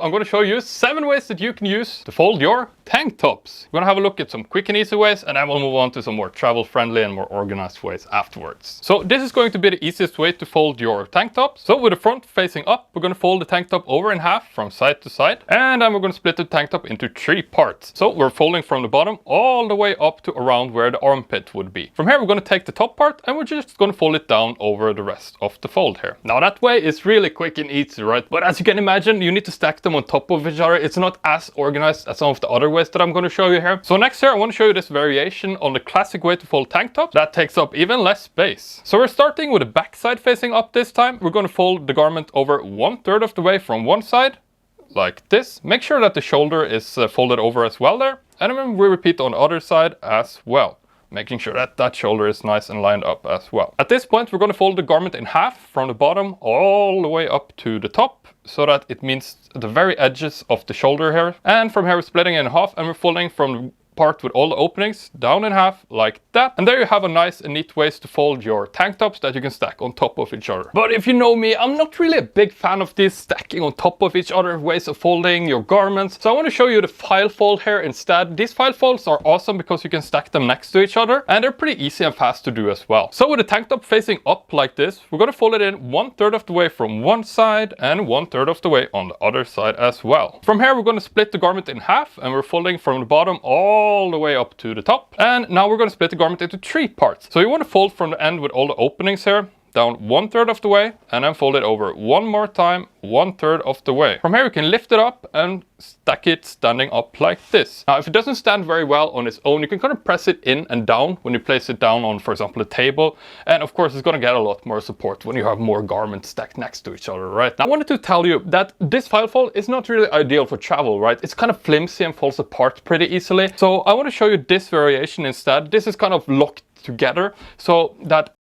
I'm going to show you 7 ways that you can use to fold your tank tops. We're going to have a look at some quick and easy ways, and then we'll move on to some more travel friendly and more organized ways afterwards. So this is going to be the easiest way to fold your tank tops. So with the front facing up, we're going to fold the tank top over in half from side to side, and then we're going to split the tank top into 3 parts. So we're folding from the bottom all the way up to around where the armpit would be. From here we're going to take the top part and we're just going to fold it down over the rest of the fold here. Now that way is really quick and easy, right? But as you can imagine, you need to stack them on top of each other. It's not as organized as some of the other ways that I'm going to show you here. So next here I want to show you this variation on the classic way to fold tank tops that takes up even less space. So we're starting with the back side facing up this time. We're going to fold the garment over 1/3 of the way from one side like this. Make sure that the shoulder is folded over as well there, and then we repeat on the other side as well, making sure that that shoulder is nice and lined up as well. At this point we're going to fold the garment in half from the bottom all the way up to the top, so that it meets the very edges of the shoulder here. And from here we're splitting it in half and we're folding from the part with all the openings down in half like that. And there you have a nice and neat ways to fold your tank tops that you can stack on top of each other. But if you know me, I'm not really a big fan of this stacking on top of each other ways of folding your garments. So I want to show you the file fold here instead. These file folds are awesome because you can stack them next to each other, and they're pretty easy and fast to do as well. So with the tank top facing up like this, we're going to fold it in 1/3 of the way from one side and 1/3 of the way on the other side as well. From here we're going to split the garment in half and we're folding from the bottom all the way up to the top. And now we're going to split the garment into 3 parts. So you want to fold from the end with all the openings here down 1/3 of the way, and then fold it over one more time 1/3 of the way. From here you can lift it up and stack it standing up like this. Now if it doesn't stand very well on its own, you can kind of press it in and down when you place it down on, for example, a table, and of course it's going to get a lot more support when you have more garments stacked next to each other, right? Now I wanted to tell you that this file fold is not really ideal for travel, right? It's kind of flimsy and falls apart pretty easily. So I want to show you this variation instead. This is kind of locked together so that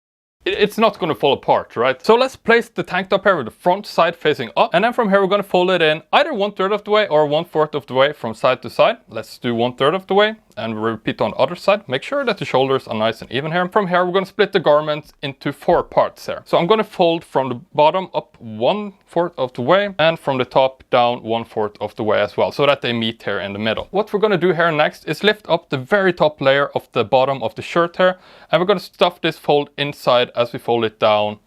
it's not going to fall apart, right? So let's place the tank top here with the front side facing up, and then from here we're going to fold it in either 1/3 of the way or 1/4 of the way from side to side. Let's do 1/3 of the way and repeat on the other side. Make sure that the shoulders are nice and even here. From here we're going to split the garment into 4 parts here. So I'm going to fold from the bottom up 1/4 of the way and from the top down 1/4 of the way as well, so that they meet here in the middle. What we're going to do here next is lift up the very top layer of the bottom of the shirt here, and we're going to stuff this fold inside as we fold it down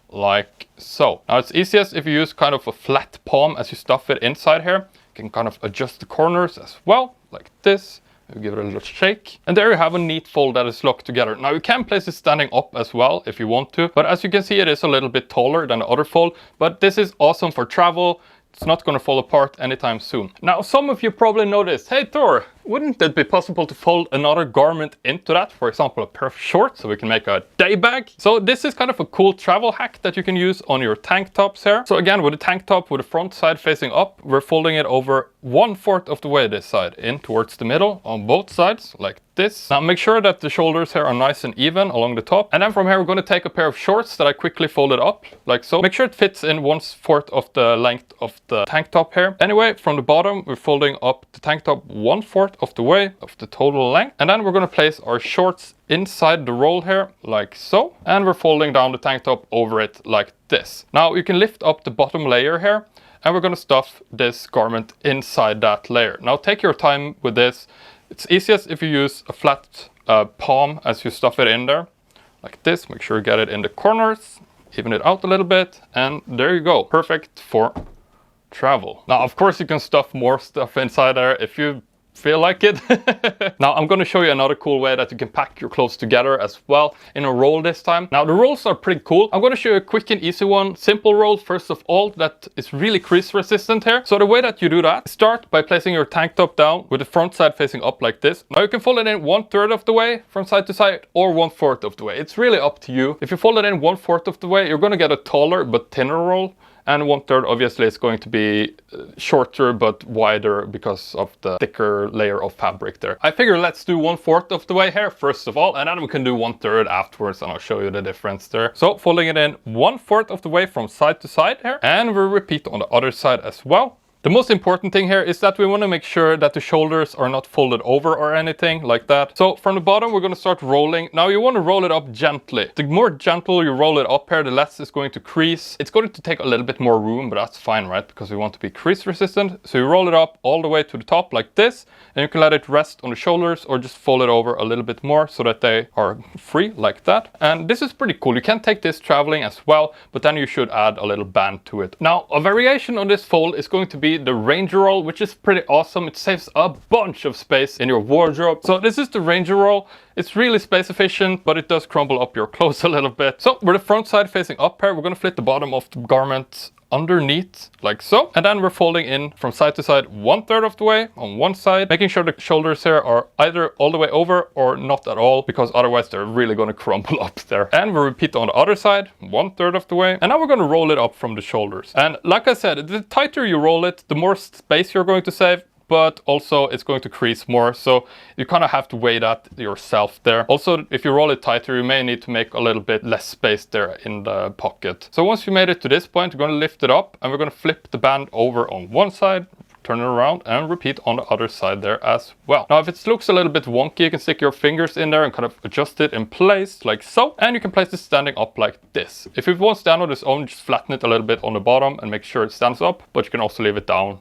like so. Now it's easiest if you use kind of a flat palm as you stuff it inside here. You can kind of adjust the corners as well like this. Give it a little shake, and there you have a neat fold that is locked together. Now you can place it standing up as well if you want to, but as you can see it is a little bit taller than the other fold, but this is awesome for travel. It's not going to fall apart anytime soon. Now some of you probably noticed, hey Thor, wouldn't it be possible to fold another garment into that? For example, a pair of shorts, so we can make a day bag. So this is kind of a cool travel hack that you can use on your tank tops here. So again, with the tank top with the front side facing up, we're folding it over 1/4 of the way this side in towards the middle on both sides like this. Now make sure that the shoulders here are nice and even along the top. And then from here we're going to take a pair of shorts that I quickly folded up like so. Make sure it fits in 1/4 of the length of the tank top here. Anyway, from the bottom we're folding up the tank top 1/4 of the way of the total length, and then we're going to place our shorts inside the roll here like so, and we're folding down the tank top over it like this. Now you can lift up the bottom layer here, and we're going to stuff this garment inside that layer. Now take your time with this. It's easiest if you use a flat palm as you stuff it in there like this. Make sure you get it in the corners, even it out a little bit, and there you go. Perfect for travel. Now of course you can stuff more stuff inside there if you feel like it. Now I'm going to show you another cool way that you can pack your clothes together as well in a roll this time. Now the rolls are pretty cool. I'm going to show you a quick and easy one, simple roll first of all, that is really crease resistant here. So the way that you do that, start by placing your tank top down with the front side facing up like this. Now you can fold it in 1/3 of the way from side to side or 1/4 of the way. It's really up to you. If you fold it in 1/4 of the way, you're going to get a taller but thinner roll. And 1/3 obviously is going to be shorter but wider because of the thicker layer of fabric there. I figure let's do 1/4 of the way here first of all, and then we can do 1/3 afterwards, and I'll show you the difference there. So folding it in 1/4 of the way from side to side here, and we'll repeat on the other side as well. The most important thing here is that we want to make sure that the shoulders are not folded over or anything like that. So from the bottom, we're going to start rolling. Now you want to roll it up gently. The more gentle you roll it up here, the less it's going to crease. It's going to take a little bit more room, but that's fine, right? Because we want to be crease resistant. So you roll it up all the way to the top like this, and you can let it rest on the shoulders or just fold it over a little bit more so that they are free like that. And this is pretty cool. You can take this traveling as well, but then you should add a little band to it. Now, a variation on this fold is going to be the Ranger Roll, which is pretty awesome. It saves a bunch of space in your wardrobe. So this is the Ranger Roll. It's really space efficient, but it does crumble up your clothes a little bit. So with the front side facing up here, we're going to flip the bottom of the garment underneath like so, and then we're folding in from side to side 1/3 of the way on one side, making sure the shoulders here are either all the way over or not at all, because otherwise they're really going to crumple up there. And we'll repeat on the other side 1/3 of the way, and now we're going to roll it up from the shoulders. And like I said, the tighter you roll it, the more space you're going to save, but also it's going to crease more, so you kind of have to weigh that yourself there. Also, if you roll it tighter, you may need to make a little bit less space there in the pocket. So once you made it to this point, we're going to lift it up and we're going to flip the band over on one side, turn it around and repeat on the other side there as well. Now, if it looks a little bit wonky, you can stick your fingers in there and kind of adjust it in place like so. And you can place it standing up like this. If it won't stand on its own, just flatten it a little bit on the bottom and make sure it stands up, but you can also leave it down,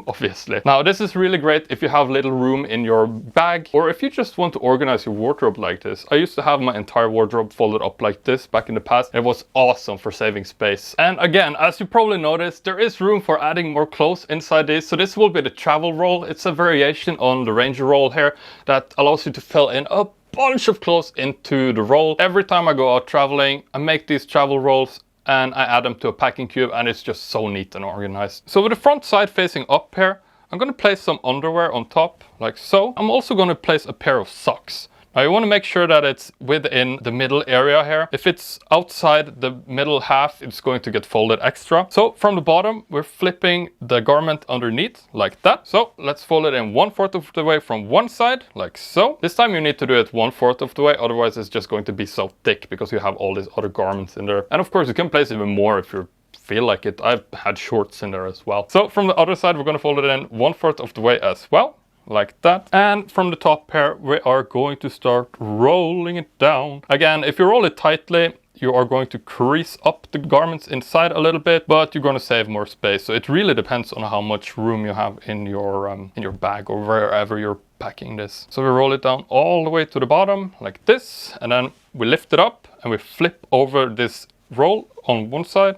obviously. Now, this is really great if you have little room in your bag, or if you just want to organize your wardrobe like this. I used to have my entire wardrobe folded up like this back in the past. It was awesome for saving space. And again, as you probably noticed, there is room for adding more clothes inside this. So this will be the travel roll. It's a variation on the Ranger Roll here that allows you to fill in a bunch of clothes into the roll. Every time I go out traveling, I make these travel rolls and I add them to a packing cube, and it's just so neat and organized. So with the front side facing up here, I'm going to place some underwear on top like so. I'm also going to place a pair of socks. Now you want to make sure that it's within the middle area here. If it's outside the middle half, it's going to get folded extra. So from the bottom, we're flipping the garment underneath like that. So let's fold it in 1/4 of the way from one side like so. This time you need to do it 1/4 of the way, otherwise it's just going to be so thick because you have all these other garments in there. And of course you can place even more if you feel like it. I've had shorts in there as well. So from the other side, we're going to fold it in 1/4 of the way as well, like that. And from the top here, we are going to start rolling it down. Again, if you roll it tightly, you are going to crease up the garments inside a little bit, but you're going to save more space. So it really depends on how much room you have in your bag or wherever you're packing this. So we roll it down all the way to the bottom like this, and then we lift it up and we flip over this roll on one side,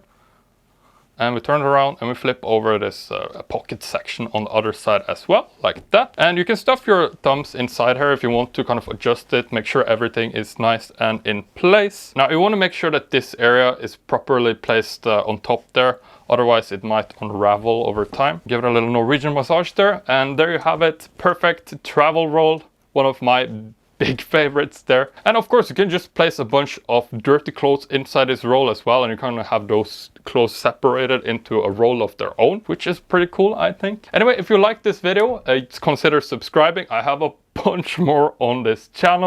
and we turn it around and we flip over this pocket section on the other side as well, like that. And you can stuff your thumbs inside here if you want to kind of adjust it, make sure everything is nice and in place. Now you want to make sure that this area is properly placed on top there, otherwise it might unravel over time. Give it a little Norwegian massage there, and there you have it. Perfect travel roll, one of my big favorites there. And of course you can just place a bunch of dirty clothes inside this roll as well, and you kind of have those clothes separated into a roll of their own, which is pretty cool, I think. Anyway, if you like this video, consider subscribing. I have a bunch more on this channel.